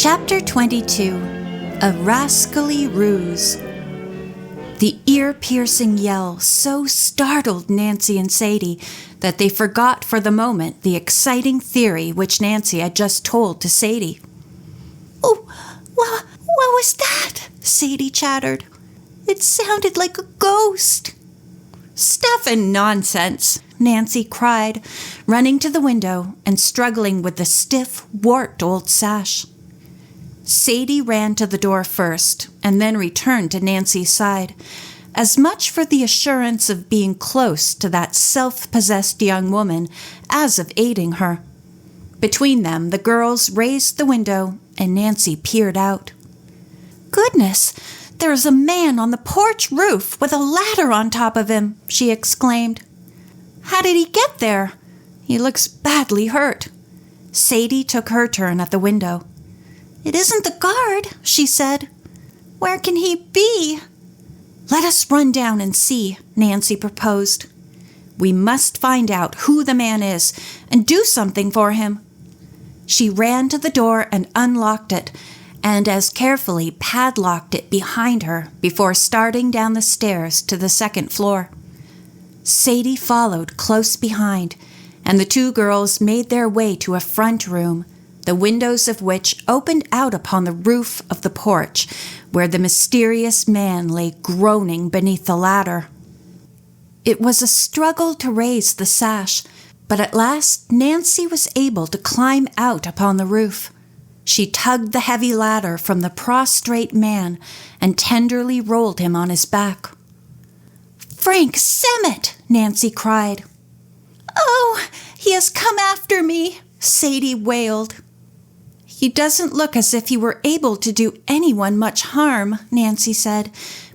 Chapter 22. A Rascally Ruse. The ear-piercing yell so startled Nancy and Sadie that they forgot for the moment the exciting theory which Nancy had just told to Sadie. "Oh, what was that?" Sadie chattered. "It sounded like a ghost." "Stuff and nonsense," Nancy cried, running to the window and struggling with the stiff, warped old sash. Sadie ran to the door first and then returned to Nancy's side, as much for the assurance of being close to that self-possessed young woman as of aiding her. Between them, the girls raised the window and Nancy peered out. "Goodness, there's a man on the porch roof with a ladder on top of him," she exclaimed. "How did he get there? He looks badly hurt." Sadie took her turn at the window. "It isn't the guard," she said. "Where can he be?" "Let us run down and see," Nancy proposed. "We must find out who the man is and do something for him." She ran to the door and unlocked it, and as carefully padlocked it behind her before starting down the stairs to the second floor. Sadie followed close behind, and the two girls made their way to a front room, the windows of which opened out upon the roof of the porch, where the mysterious man lay groaning beneath the ladder. It was a struggle to raise the sash, but at last Nancy was able to climb out upon the roof. She tugged the heavy ladder from the prostrate man and tenderly rolled him on his back. "Frank Semmet!" Nancy cried. "Oh, he has come after me!" Sadie wailed. "He doesn't look as if he were able to do anyone much harm," Nancy said,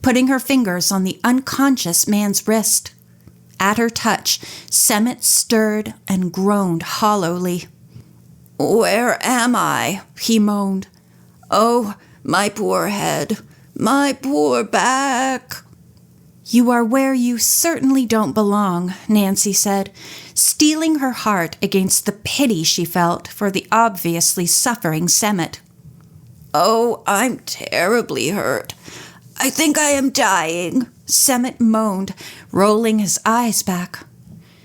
putting her fingers on the unconscious man's wrist. At her touch, Semmet stirred and groaned hollowly. "Where am I?" he moaned. "Oh, my poor head, my poor back." "You are where you certainly don't belong," Nancy said, steeling her heart against the pity she felt for the obviously suffering Semmet. "Oh, I'm terribly hurt. I think I am dying," Semmet moaned, rolling his eyes back.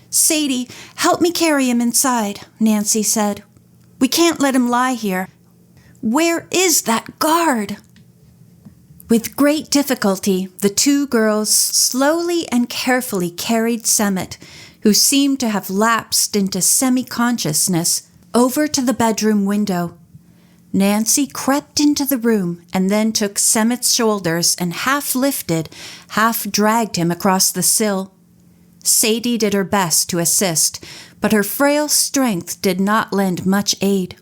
"Sadie, help me carry him inside," Nancy said. "We can't let him lie here. Where is that guard?" With great difficulty, the two girls slowly and carefully carried Semmet, who seemed to have lapsed into semi-consciousness, over to the bedroom window. Nancy crept into the room and then took Semmet's shoulders and half lifted, half dragged him across the sill. Sadie did her best to assist, but her frail strength did not lend much aid.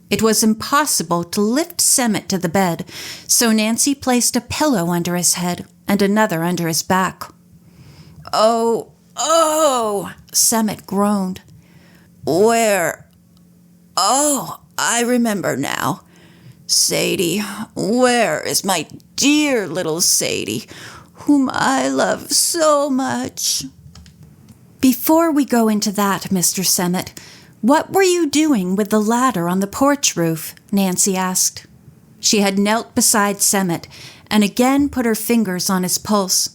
It was impossible to lift Semmet to the bed, so Nancy placed a pillow under his head and another under his back. "Oh, Semmet groaned. "Where? Oh, I remember now. Sadie, where is my dear little Sadie, whom I love so much?" "Before we go into that, Mr. Semmet, what were you doing with the ladder on the porch roof?" Nancy asked. She had knelt beside Semmet and again put her fingers on his pulse.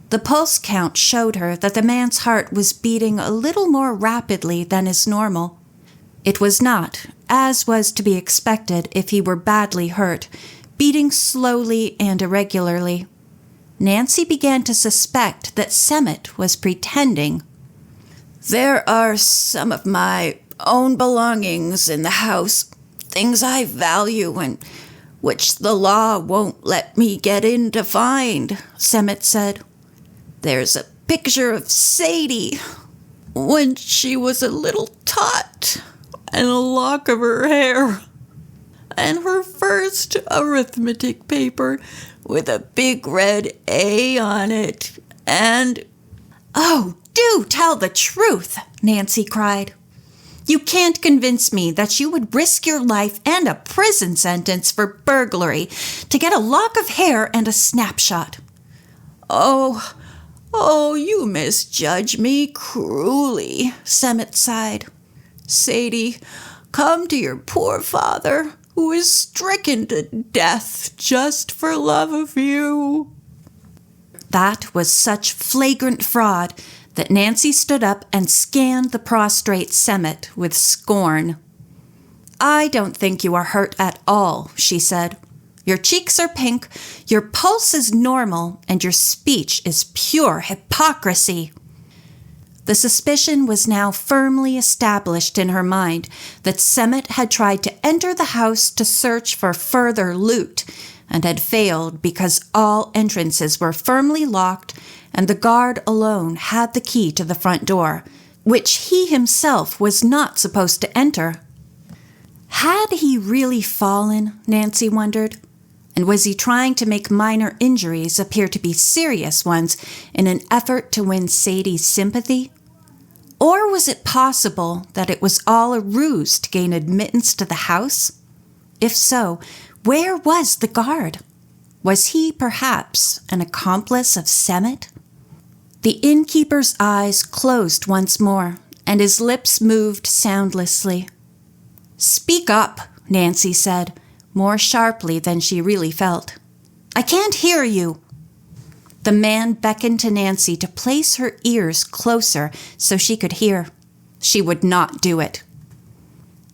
The pulse count showed her that the man's heart was beating a little more rapidly than is normal. It was not, as was to be expected if he were badly hurt, beating slowly and irregularly. Nancy began to suspect that Semmet was pretending. "There are some of my own belongings in the house, things I value and which the law won't let me get in to find," Semmet said. "There's a picture of Sadie when she was a little tot, and a lock of her hair, and her first arithmetic paper with a big red A on it, and—" "Oh, do tell the truth," Nancy cried. "You can't convince me that you would risk your life and a prison sentence for burglary to get a lock of hair and a snapshot." Oh, you misjudge me cruelly," Semmet sighed. "Sadie, come to your poor father. who is stricken to death just for love of you." That was such flagrant fraud that Nancy stood up and scanned the prostrate Semmet with scorn. "I don't think you are hurt at all," she said. "Your cheeks are pink, your pulse is normal, and your speech is pure hypocrisy." The suspicion was now firmly established in her mind that Semmet had tried to enter the house to search for further loot, and had failed because all entrances were firmly locked and the guard alone had the key to the front door, which he himself was not supposed to enter. Had he really fallen, Nancy wondered? And was he trying to make minor injuries appear to be serious ones in an effort to win Sadie's sympathy? Or was it possible that it was all a ruse to gain admittance to the house? If so, where was the guard? Was he, perhaps, an accomplice of Semmet? The innkeeper's eyes closed once more, and his lips moved soundlessly. "Speak up," Nancy said, more sharply than she really felt. "I can't hear you." The man beckoned to Nancy to place her ears closer so she could hear. She would not do it.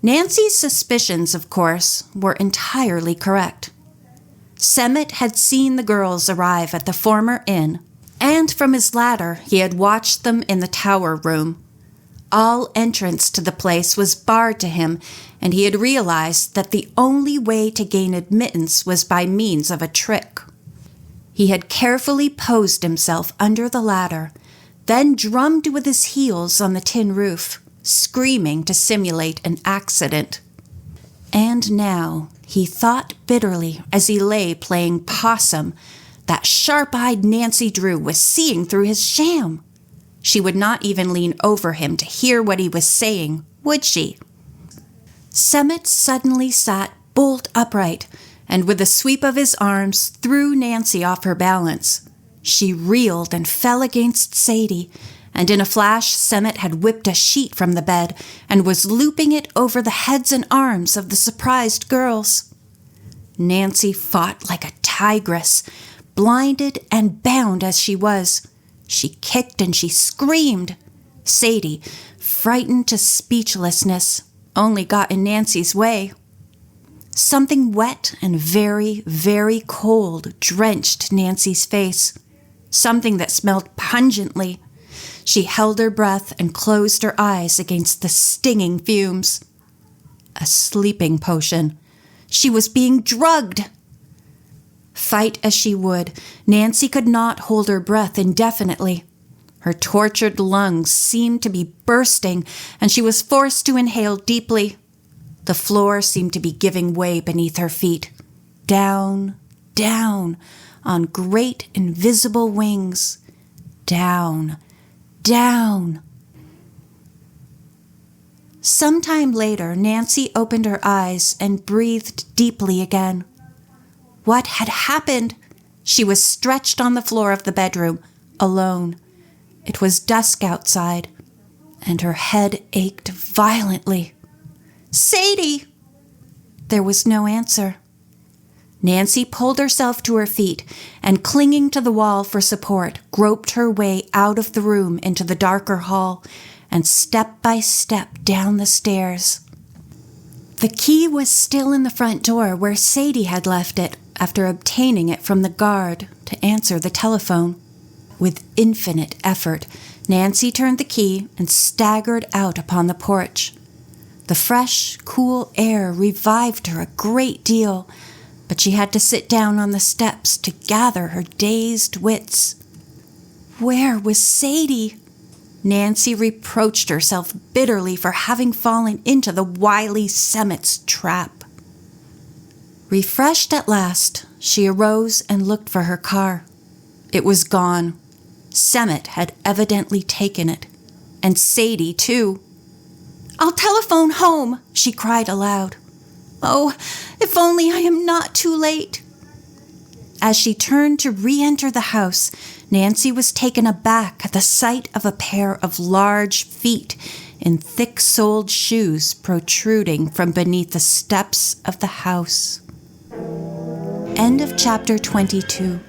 Nancy's suspicions, of course, were entirely correct. Semmet had seen the girls arrive at the former inn, and from his ladder he had watched them in the tower room. All entrance to the place was barred to him, and he had realized that the only way to gain admittance was by means of a trick. He had carefully posed himself under the ladder, then drummed with his heels on the tin roof, screaming to simulate an accident. And now, he thought bitterly as he lay playing possum, that sharp-eyed Nancy Drew was seeing through his sham. She would not even lean over him to hear what he was saying, would she? Semmet suddenly sat bolt upright, and with a sweep of his arms threw Nancy off her balance. She reeled and fell against Sadie, and in a flash Semmet had whipped a sheet from the bed and was looping it over the heads and arms of the surprised girls. Nancy fought like a tigress, blinded and bound as she was. She kicked and she screamed. Sadie, frightened to speechlessness, only got in Nancy's way. Something wet and very, very cold drenched Nancy's face, something that smelled pungently. She held her breath and closed her eyes against the stinging fumes. A sleeping potion. She was being drugged. Fight as she would, Nancy could not hold her breath indefinitely. Her tortured lungs seemed to be bursting, and she was forced to inhale deeply. The floor seemed to be giving way beneath her feet. Down, down, on great invisible wings. Down, down. Sometime later, Nancy opened her eyes and breathed deeply again. What had happened? She was stretched on the floor of the bedroom, alone. It was dusk outside, and her head ached violently. "Sadie!" There was no answer. Nancy pulled herself to her feet and, clinging to the wall for support, groped her way out of the room into the darker hall and step by step down the stairs. The key was still in the front door where Sadie had left it after obtaining it from the guard to answer the telephone. With infinite effort, Nancy turned the key and staggered out upon the porch. The fresh, cool air revived her a great deal, but she had to sit down on the steps to gather her dazed wits. Where was Sadie? Nancy reproached herself bitterly for having fallen into the wily Semmet's trap. Refreshed at last, she arose and looked for her car. It was gone. Semmet had evidently taken it. And Sadie, too. "I'll telephone home," she cried aloud. "Oh, if only I am not too late." As she turned to re-enter the house, Nancy was taken aback at the sight of a pair of large feet in thick-soled shoes protruding from beneath the steps of the house. End of chapter 22.